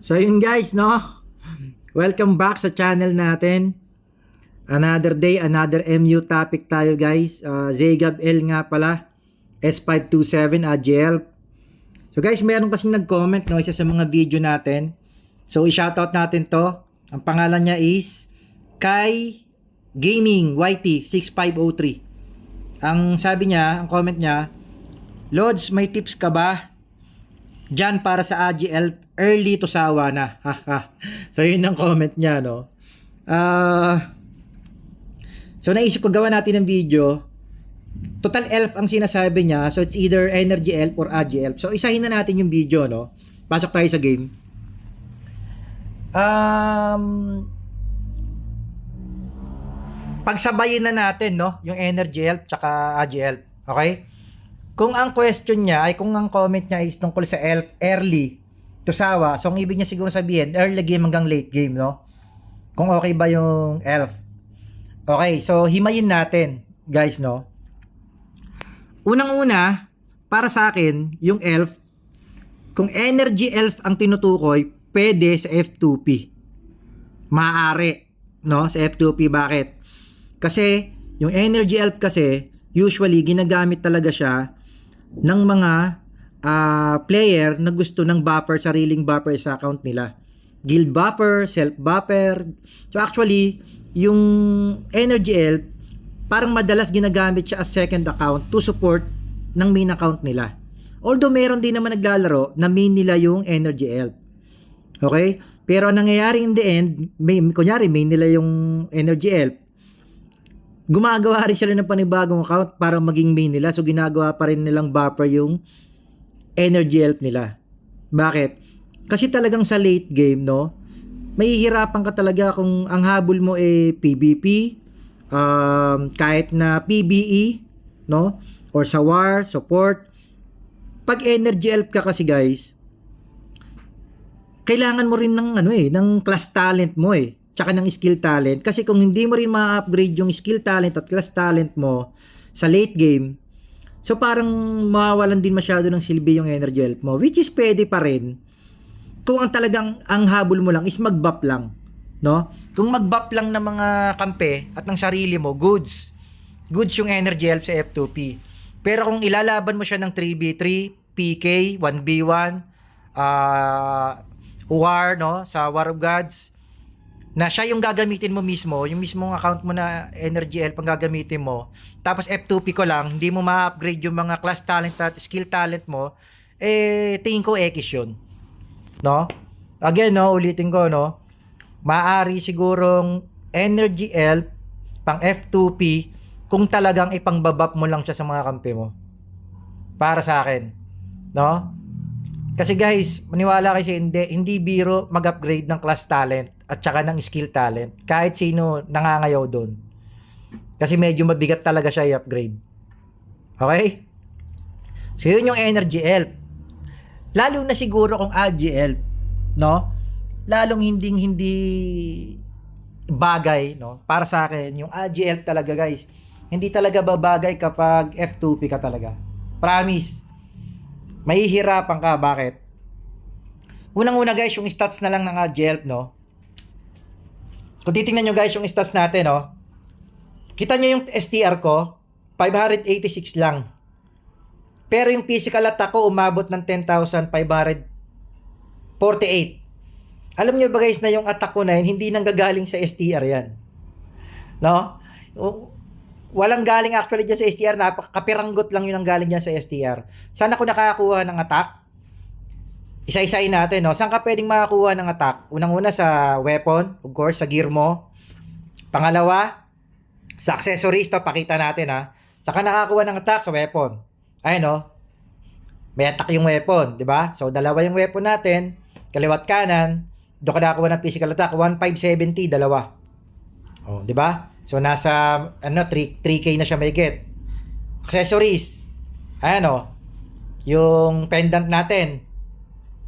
So yun guys, no? Welcome back sa channel natin. Another day, another MU topic tayo guys. Zegab L nga pala. S527 AGL. So guys, meron kasing nag-comment, no? Isa sa mga video natin. So i-shoutout natin to. Ang pangalan niya is Kai Gaming YT 6503. Ang sabi niya, ang comment niya, Lods, may tips ka ba dyan para sa AGL early to sawa na? So yun ang comment niya, no? So naisip ko gawa natin ng video. Total ELF ang sinasabi niya. So it's either Energy ELF or AG ELF. So isahin na natin yung video, no? Pasok tayo sa game. Pagsabayin na natin, no? Yung Energy ELF tsaka AG ELF. Okay? Kung ang question niya ay kung ang comment niya is tungkol sa ELF early to sawa. So ang ibig niya siguro sabihin early game hanggang late game, no? Kung okay ba yung ELF. Okay, so himayin natin, guys, no? Unang-una, para sa akin, yung ELF, kung Energy ELF ang tinutukoy, pwede sa F2P. Maaari, no? Sa F2P, bakit? Kasi, yung Energy ELF kasi, usually, ginagamit talaga siya ng mga player na gusto ng buffer, sariling buffer sa account nila. Guild buffer, self buffer. So actually, yung Energy ELF, parang madalas ginagamit siya as second account to support ng main account nila. Although meron din naman naglalaro na main nila yung Energy ELF. Okay? Pero ang nangyayari in the end, kunyari main nila yung Energy ELF, gumagawa rin sila ng panibagong account para maging main nila. So ginagawa pa rin nilang buffer yung Energy ELF nila. Bakit? Kasi talagang sa late game, no? Mahihirapan ka talaga kung ang habol mo PvP, kahit na PvE, no? Or sa war, support. Pag Energy ELF ka kasi guys, kailangan mo rin ng ng class talent mo tsaka ng skill talent. Kasi kung hindi mo rin ma-upgrade yung skill talent at class talent mo sa late game, so parang mawawalan din masyado ng silbi yung Energy ELF mo, which is pwede pa rin kung ang talagang ang habol mo lang is mag-buff lang, no? Kung mag-buff lang ng mga kampe at ng sarili mo, goods yung Energy ELF sa F2P. Pero kung ilalaban mo siya ng 3v3, PK, 1v1, war, no? Sa War of Gods, na siya yung gagamitin mo mismo, yung mismong account mo na Energy ELF ang gagamitin mo, tapos F2P ko lang, hindi mo ma-upgrade yung mga class talent at skill talent mo, tingin ko ekis yun. No? Again, no, ulitin ko, no? Maaari sigurong Energy ELF pang F2P kung talagang ipangbabap mo lang siya sa mga kampe mo. Para sa akin, no? Kasi guys, maniwala kasi hindi biro mag-upgrade ng class talent at saka ng skill talent. Kahit sino nangangayaw doon. Kasi medyo mabigat talaga siya i-upgrade. Okay? So yun yung Energy ELF. Lalo na siguro kung AG ELF, no? Lalong hindi bagay, no? Para sa akin, yung AG ELF talaga, guys. Hindi talaga babagay kapag F2P ka talaga. Promise. Mahihirapan ka. Bakit? Unang-una, guys, yung stats na lang ng AG ELF, no? Kung titingnan nyo, guys, yung stats natin, no? Kita nyo yung STR ko, 586 lang. Pero yung physical attack ko umabot ng 10,548. Alam niyo ba guys na yung attack ko na yun, hindi nanggagaling sa STR yan. No? Walang galing actually dyan sa STR. Kapiranggot lang yun ang galing dyan sa STR. Saan ako nakakakuha ng attack? Isa-isain natin. No? Saan ka pwedeng makakuha ng attack? Unang-una sa weapon, of course, sa gear mo. Pangalawa, sa accessories. Ito, pakita natin ha. Saan ka nakakuha ng attack? Sa weapon. Ayun, no? May attack yung weapon, di ba? So, dalawa yung weapon natin, kaliwat kanan, doon ka nakakuha ng physical attack, 1570, dalawa. Oh, di ba? So, nasa, 3K na siya may get. Accessories. Ayan, no? Yung pendant natin,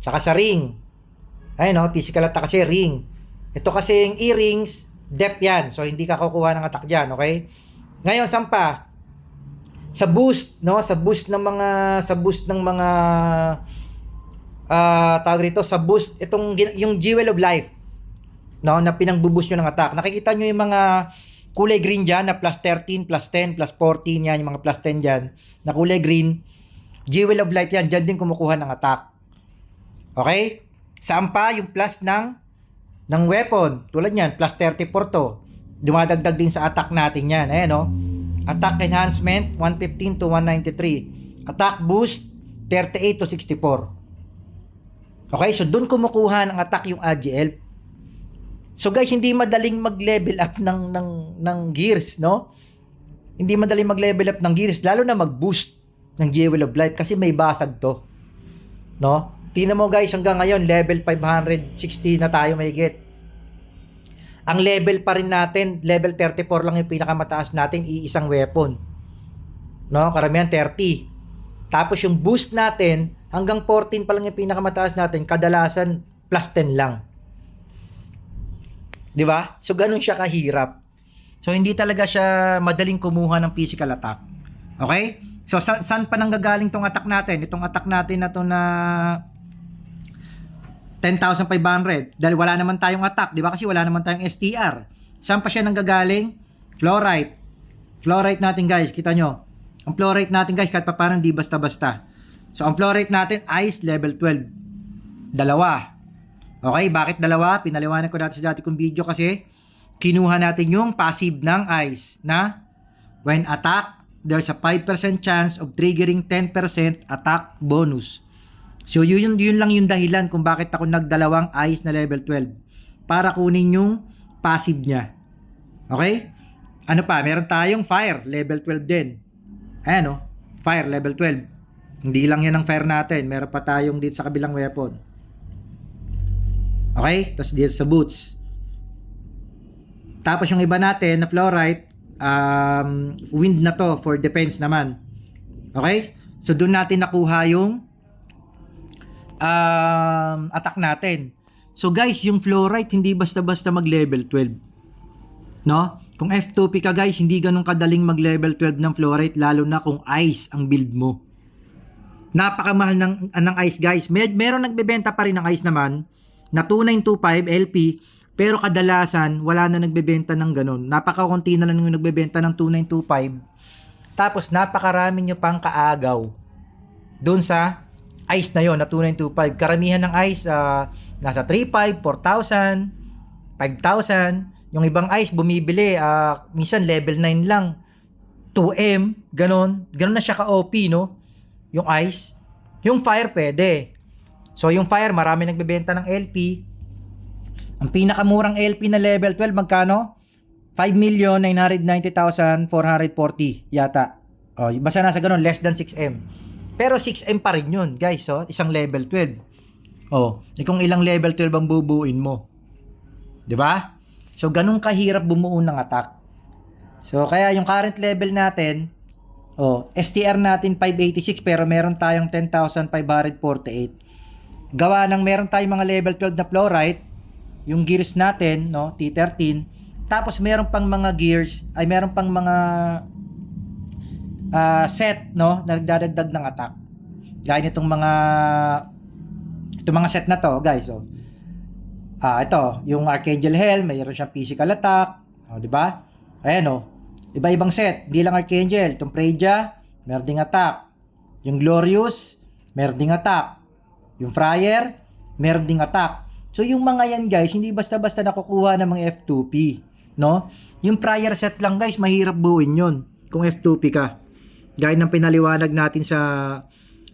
saka sa ring. Ayun, no? Physical attack kasi ring. Ito kasing earrings, depth yan. So, hindi ka kukuha ng attack dyan, okay? Ngayon, saan pa? Sa boost, no? Sa boost ng mga tawag rito sa boost, yung Jewel of Life, no, na pinang-boost nyo ng attack. Nakikita nyo yung mga kulay green dyan na plus 13, plus 10, plus 14 yan, yung mga plus 10 dyan na kulay green. Jewel of Light yan, dyan din kumukuha ng attack. Okay? Saan pa yung plus ng weapon? Tulad yan, plus 34 to. Dumadagdag din sa attack natin yan. Ayan, no? Attack enhancement, 115 to 193. Attack boost, 38 to 64. Okay? So, dun kumukuha ng attack yung AGL. So guys, hindi madaling mag-level up ng gears, no? Hindi madaling mag-level up ng gears, lalo na mag-boost ng Jewel of Life kasi may basag to. No? Tingnan mo guys, hanggang ngayon level 560 na tayo mahigit. Ang level pa rin natin, level 34 lang yung pinakamataas natin, iisang weapon. No? Karamihan 30. Tapos yung boost natin, hanggang 14 pa lang yung pinakamataas natin, kadalasan plus 10 lang. 'Di ba? So ganun siya kahirap. So hindi talaga siya madaling kumuha ng physical attack. Okay? So saan pa nanggagaling tong attack natin? Itong attack natin na to na 10,500 dahil wala naman tayong attack, 'di ba? Kasi wala naman tayong STR. Saan pa siya nanggagaling? Fluorite. Fluorite natin guys, kita nyo. Ang fluorite natin guys, kahit pa parang di basta-basta. So ang fluorite natin, ice level 12. Dalawa. Okay, bakit dalawa? Pinaliwanag ko dati sa dati kong video kasi kinuha natin yung passive ng ice na when attack, there's a 5% chance of triggering 10% attack bonus. So yun lang yung dahilan kung bakit ako nagdalawang ice na level 12 para kunin yung passive niya. Okay? Ano pa? Meron tayong fire level 12 din. Ayan, fire level 12. Hindi lang yan ang fire natin. Meron pa tayong dito sa kabilang weapon. Okay? Tapos dito sa boots. Tapos yung iba natin na fluorite, wind na to for defense naman. Okay? So doon natin nakuha yung attack natin. So guys, yung fluorite hindi basta-basta mag level 12. No? Kung F2P ka guys, hindi ganun kadaling mag level 12 ng fluorite, lalo na kung ice ang build mo. Napakamahal ng ice guys. Meron nagbebenta pa rin ng ice naman na 2925 LP, pero kadalasan wala na nagbebenta ng ganun. Napakakunti na lang yung nagbebenta ng 2925. Tapos napakarami nyo pang kaagaw doon sa ice na yon na 2925. Karamihan ng ice nasa 3,500, 4,000, 5,000. Yung ibang ice bumibili minsan level 9 lang, 2M, ganun na siya ka-OP, no? Yung ice. Yung fire pwede. So yung fire, marami nagbebenta ng LP. Ang pinakamurang LP na level 12, magkano? 5,990,440 yata. O, basta nasa ganun, less than 6M. Pero 6M pa rin yun, guys. So, isang level 12. O, kung ilang level 12 ang bubuin mo. 'Di ba? So, ganun kahirap bumuo ng attack. So, kaya yung current level natin, STR natin 586, pero meron tayong 10,548. Gawa ng meron tayong mga level 12 na fluorite, yung gears natin, no, T13, tapos meron pang mga gears, ay meron pang mga set, no, na nagdadagdag ng attack. Gaya nitong mga set na to, guys. So, ito, yung Archangel Hell, mayroon siyang physical attack, di ba? Ayan, iba-ibang set, hindi lang Archangel, itong Praedia, meron ding attack. Yung Glorious, meron ding attack. Yung Fryer, meron ding attack. So yung mga yan guys, hindi basta-basta nakukuha ng mga F2P, no? Yung prior set lang guys, mahirap buuin yun kung F2P ka. Gaya ng pinaliwanag natin sa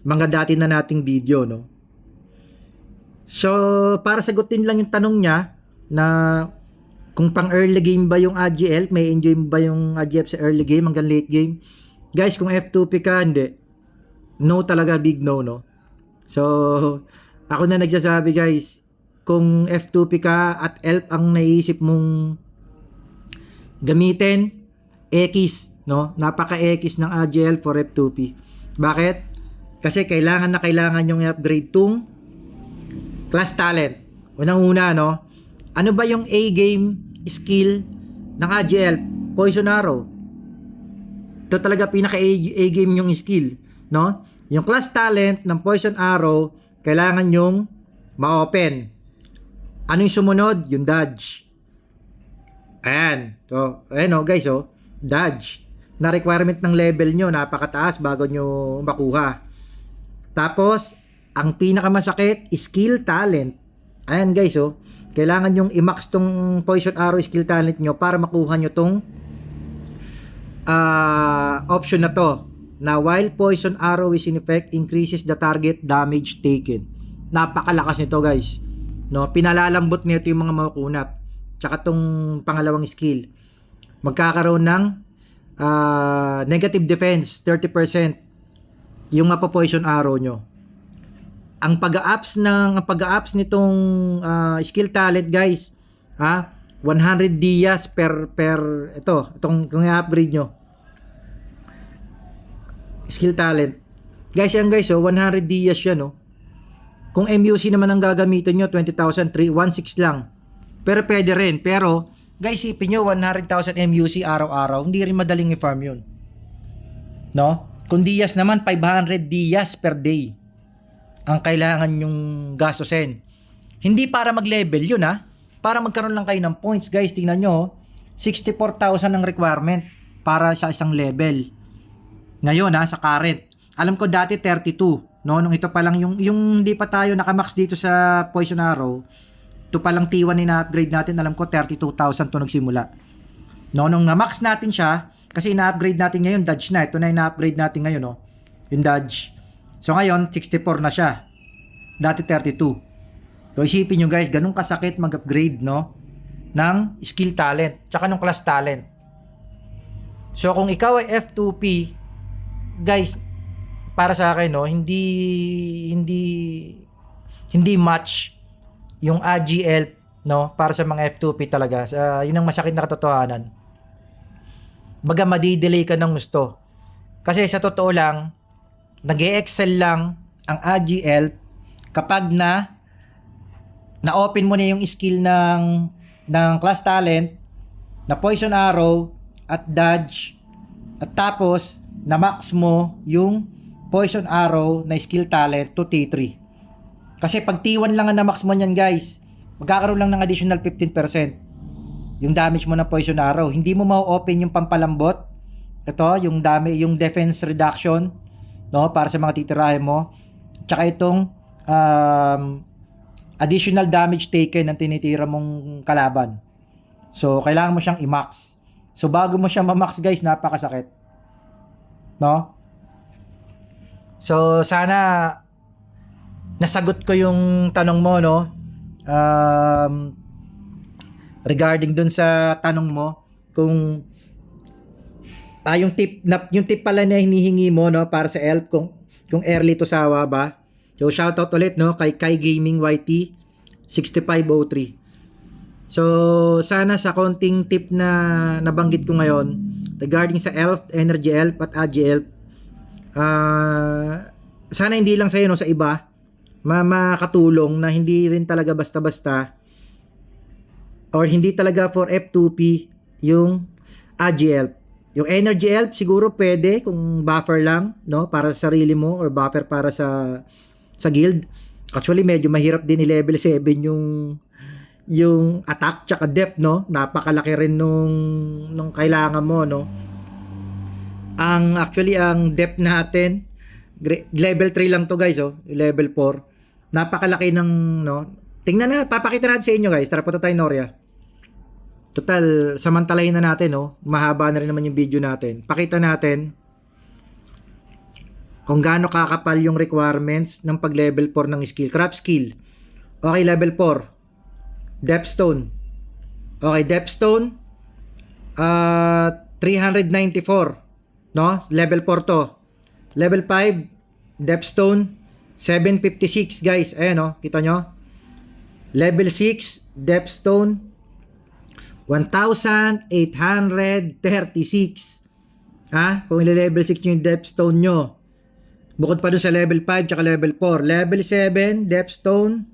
mga dati na nating video, no? So, para sagutin lang yung tanong niya na kung pang early game ba yung AGL, may enjoy ba yung AGF sa early game hanggang late game? Guys, kung F2P ka, hindi. No talaga, big no, no? So, ako na nagsasabi guys, kung F2P ka at ELF ang naisip mong gamitin, X, no? Napaka-X ng AGL for F2P. Bakit? Kasi kailangan yung i-upgrade tong class talent. Unang-una, no? Ano ba yung A-game skill ng AGL? Poison Arrow. Ito talaga pinaka A-game yung skill, no? Yung class talent ng Poison Arrow, kailangan yung ma-open. Ano yung sumunod? Yung dodge. Ayan. So, ayan o guys o. Dodge. Na requirement ng level nyo, napakataas bago nyo makuha. Tapos, ang pinakamasakit, skill talent. Ayan guys o. Kailangan yung i-max tong poison arrow skill talent nyo para makuha nyo tong option na to. Na while poison arrow is in effect, increases the target damage taken. Napakalakas nito guys. No, pinalalambot nito yung mga makukunat. Tsaka tong pangalawang skill. Magkakaroon ng negative defense 30% yung mapo-poison arrow nyo. Ang pag-a-ups nitong skill talent guys, 100 dias per itong kung i-upgrade nyo. Skill talent. Guys, yan guys, 100 dias yan, Kung MUC naman ang gagamitin nyo, 20,000, 16 lang. Pero pwede rin. Pero, guys, isipin nyo, 100,000 MUC araw-araw, hindi rin madaling i-farm yun. No? Kung dias naman, 500 dias per day ang kailangan yung gastusin. Hindi para mag-level yun, para magkaroon lang kayo ng points. Guys, tingnan nyo, 64,000 ang requirement para sa isang level. Ngayon, sa current. Alam ko dati 32. No, nung ito pa lang yung hindi pa tayo nakamax dito sa Poison Arrow, ito pa lang T1 ina-upgrade natin, alam ko 32,000 to nagsimula. No, nung na-max natin siya, kasi ina-upgrade natin ngayon, Dodge na. Ito na ina-upgrade natin ngayon, yung Dodge. So ngayon, 64 na siya. Dati 32. So isipin nyo guys, ganun kasakit mag-upgrade, ng skill talent, tsaka ng class talent. So kung ikaw ay F2P, guys, para sa akin hindi match yung AGL para sa mga F2P talaga. Yun ang masakit na katotohanan. Baga madidelay ka ng gusto. Kasi sa totoo lang, nag-e-excel lang ang AGL kapag na-open mo na yung skill ng class talent na Poison Arrow at Dodge, at tapos na-max mo yung Poison Arrow na skill talent to T3. Kasi pag T1 lang ang na-max mo niyan guys, magkakaroon lang ng additional 15% yung damage mo ng Poison Arrow. Hindi mo ma-open yung pampalambot. Ito, yung defense reduction, para sa mga titirahin mo. Tsaka itong additional damage taken ng tinitira mong kalaban. So, kailangan mo siyang i-max. So, bago mo siya ma-max guys, napakasakit. So, sana nasagot ko yung tanong mo, regarding dun sa tanong mo, kung yung tip pala na hinihingi mo, para sa elf, kung early to sawa ba. So, shoutout ulit, kay Kai Gaming YT 6503. So, sana sa konting tip na nabanggit ko ngayon regarding sa elf, energy elf at agi elf, sana hindi lang sa'yo, sa iba, makatulong na hindi rin talaga basta-basta or hindi talaga for F2P yung agi elf. Yung energy elf siguro pwede kung buffer lang, para sa sarili mo or buffer para sa guild. Actually, medyo mahirap din i-level 7 yung attack tsaka depth, Napakalaki rin nung kailangan mo, Ang depth natin, level 3 lang to guys, level 4. Napakalaki ng, tingnan na, papakita natin sa inyo guys. Tara, punta tayo Noria. Total, samantalahin na natin, mahaba na rin naman yung video natin. Pakita natin kung gaano kakapal yung requirements ng pag-level 4 ng skill. Craft skill. Okay, level 4. Depthstone. Okay, Depthstone. 394. Level 4 to. Level 5. Depthstone. 756, guys. Ayan, kita nyo. Level 6. Depthstone. 1,836. Kung ile-level 6 nyo yung Depthstone nyo. Bukod pa dun sa level 5 tsaka level 4. Level 7, Depthstone,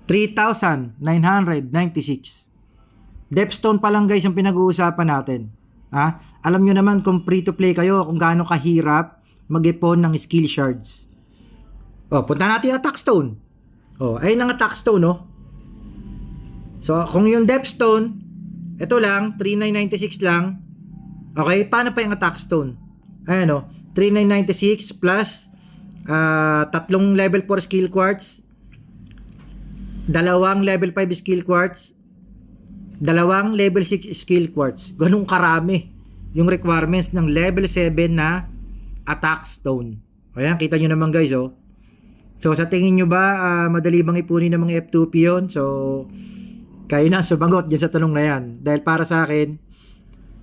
3,996. Depthstone pa lang guys ang pinag-uusapan natin. Alam nyo naman kung free to play kayo, kung gaano kahirap mag-ipon ng skill shards. Oh, punta natin yung attack stone. Oh, ayun ang attack stone, no? So, kung yung depth stone, ito lang, 3996 lang. Okay, paano pa yung attack stone? Ayan, no? 3996 plus tatlong level 4 skill quartz, dalawang level 5 skill quartz, dalawang level 6 skill quartz. Ganun karami yung requirements ng level 7 na attack stone. Ayan, kita nyo naman guys, oh. So, sa tingin nyo ba, madali bang ipunin ng mga F2P yun? So, kayo na sumagot dyan sa tanong na yan. Dahil para sa akin,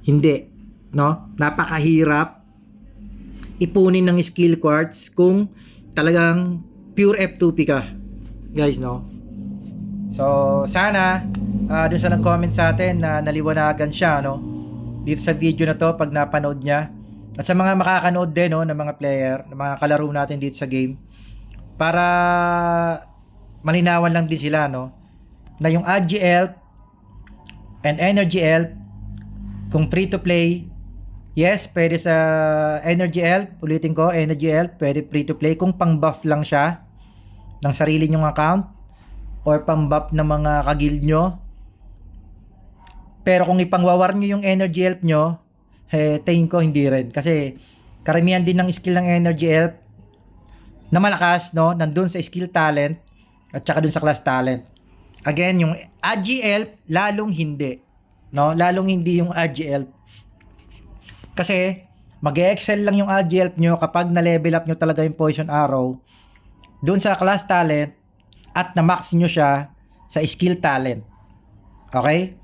hindi. No? Napakahirap ipunin ng skill quartz kung talagang pure F2P ka. Guys, no? So, sana, dun sa nag-comment sa atin na naliwanagan siya, no? Dito sa video na to, pag napanood niya. At sa mga makakanood din, no, ng mga player, ng mga kalaro natin dito sa game, para malinawan lang din sila, no, na yung Agi Elf and Energy Elf, kung free to play, yes, pwede sa Energy Elf, ulitin ko, Energy Elf, pwede free to play kung pang buff lang siya ng sarili nyong account or pang buff ng mga kaguild nyo. Pero kung ipangwawar nyo yung Energy Elf nyo, tingin ko hindi rin, kasi karamihan din ng skill ng Energy Elf na malakas, no, nandun sa skill talent at saka dun sa class talent. Again, yung Agi Elf, lalong hindi, no, lalong hindi yung Agi Elf, kasi mag-excel lang yung Agi Elf nyo kapag na-level up nyo talaga yung Poison Arrow dun sa class talent at na-max nyo siya sa skill talent. Okay?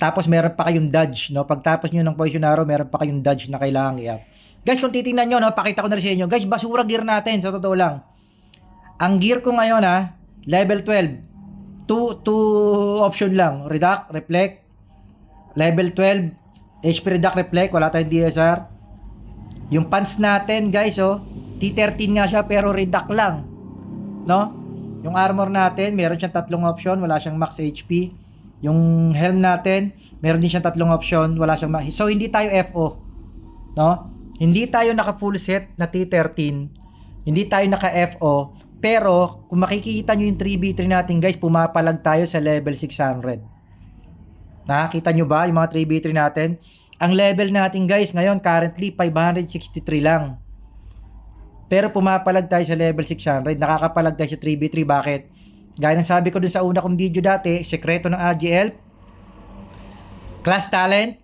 Tapos meron pa kayong dodge, no, pagtapos nyo ng Poison Arrow, meron pa kayong dodge na kailangan i-up. Guys, kung titingnan nyo, no, pakita ko na rin sa inyo. Guys, basura gear natin, sa totoo lang. Ang gear ko ngayon, level 12. Two option lang. Redact, Reflect. Level 12. HP Redact, Reflect. Wala tayong DSR. Yung pants natin, guys, T13 nga siya, pero Redact lang. No? Yung armor natin, meron siyang tatlong option. Wala siyang max HP. Yung helm natin, meron din siyang tatlong option. Wala siyang max. So, hindi tayo FO. No? Hindi tayo naka full set na T13. Hindi tayo naka FO. Pero, kung makikita nyo yung 3v3 natin guys, pumapalag tayo sa level 600. Nakakita nyo ba yung mga 3v3 natin? Ang level natin guys, ngayon currently 563 lang. Pero pumapalag tayo sa level 600. Nakakapalag tayo sa 3v3. Bakit? Gaya ng sabi ko dun sa una kong video dati, sekreto ng Agi Elf, class talent,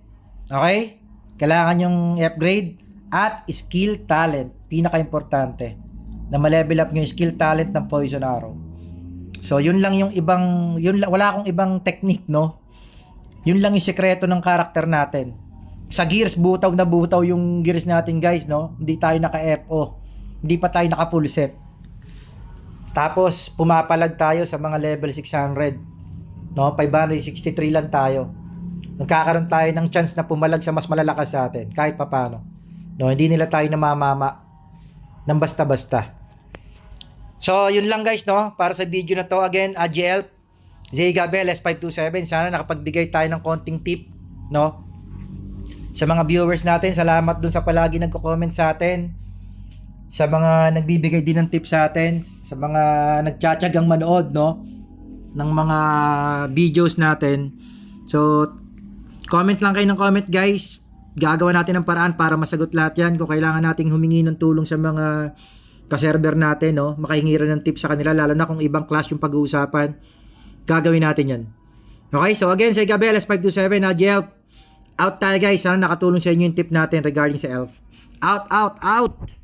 okay? Kailangan yung upgrade at skill talent, pinaka-importante, na ma-level up yung skill talent ng Poison Arrow. So, yun lang yung ibang, wala akong ibang technique, no? Yun lang yung sekreto ng karakter natin. Sa gears, butaw na butaw yung gears natin, guys, no? Hindi tayo naka-FO. Hindi pa tayo naka-full set. Tapos, pumapalag tayo sa mga level 600. No? 563 lang tayo. Nagkakaroon tayo ng chance na pumalag sa mas malalakas sa atin, kahit papano. No, hindi nila tayo namamama ng basta-basta. So, yun lang guys, no? Para sa video na to, again, Agi Elf, Zagabel S527. Sana nakapagbigay tayo ng konting tip, no? Sa mga viewers natin, salamat dun sa palagi nagko-comment sa atin. Sa mga nagbibigay din ng tip sa atin, sa mga nagtsatsagang manood, no, ng mga videos natin. So, comment lang kayo ng comment, guys. Gagawa natin ng paraan para masagot lahat yan. Kung kailangan nating humingi ng tulong sa mga ka-server natin, no, makahingi rin ng tips sa kanila, lalo na kung ibang class yung pag-uusapan, gagawin natin yan. Okay, so again, sa Gabel S527, Agi Elf, out tayo guys. Sana nakatulong sa inyo yung tip natin regarding sa Elf. Out, out, out!